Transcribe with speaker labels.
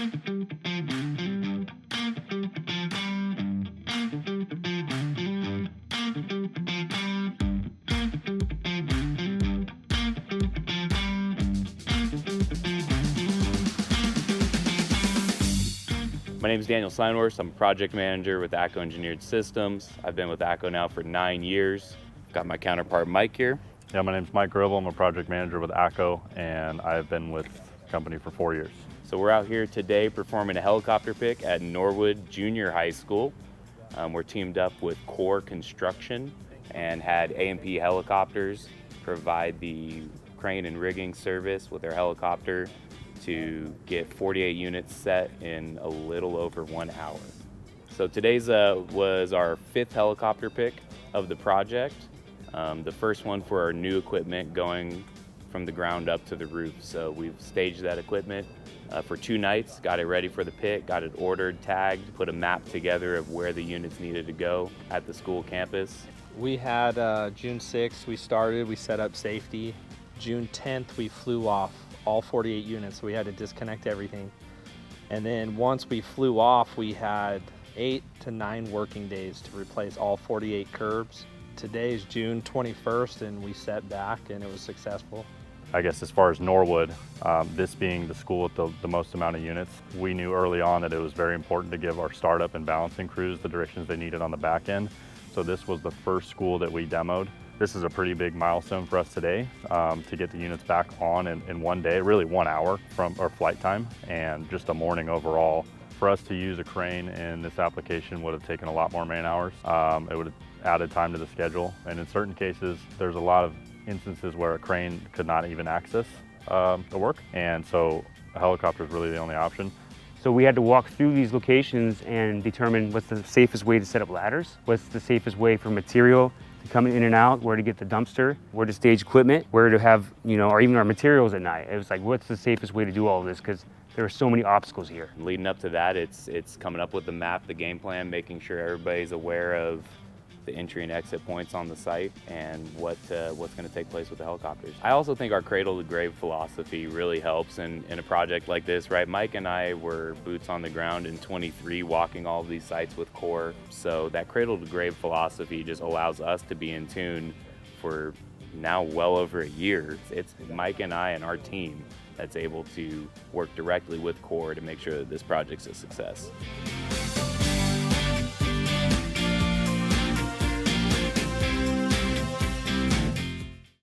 Speaker 1: My name is Daniel Seinhorst. I'm a project manager with ACCO Engineered Systems. I've been with ACCO now for 9 years. Got my counterpart Mike here.
Speaker 2: Yeah, my name's Mike Gribble. I'm a project manager with ACCO, and I've been with the company for 4 years.
Speaker 1: So we're out here today performing a helicopter pick at Norwood Junior High School. We're teamed up with Core Construction and had A&P Helicopters provide the crane and rigging service with their helicopter to get 48 units set in a little over 1 hour. So today's was our 5th helicopter pick of the project. The first one for our new equipment going from the ground up to the roof. So we've staged that equipment for 2 nights, got it ready for the pick, got it ordered, tagged, put a map together of where the units needed to go at the school campus.
Speaker 3: We had June 6th, we set up safety. June 10th, we flew off all 48 units, so we had to disconnect everything. And then once we flew off, we had 8 to 9 working days to replace all 48 curbs. Today is June 21st, and we set back, and it was successful.
Speaker 2: I guess as far as Norwood, this being the school with the most amount of units, we knew early on that it was very important to give our startup and balancing crews the directions they needed on the back end. So this was the first school that we demoed. This is a pretty big milestone for us today to get the units back on in 1 day, really 1 hour from our flight time, and just a morning overall. For us to use a crane in this application would have taken a lot more man hours. It would have added time to the schedule, and in certain cases, there's a lot of instances where a crane could not even access the work, and so a helicopter is really the only option.
Speaker 4: So we had to walk through these locations and determine what's the safest way to set up ladders, what's the safest way for material to come in and out, where to get the dumpster, where to stage equipment, where to have, or even our materials at night. It was like, what's the safest way to do all of this? Because there are so many obstacles here.
Speaker 1: Leading up to that, it's coming up with the map, the game plan, making sure everybody's aware of the entry and exit points on the site and what's going to take place with the helicopters. I also think our cradle to grave philosophy really helps in a project like this, right? Mike and I were boots on the ground in 23 walking all of these sites with Core. So that cradle to grave philosophy just allows us to be in tune for now well over a year. It's Mike and I and our team that's able to work directly with Core to make sure that this project's a success.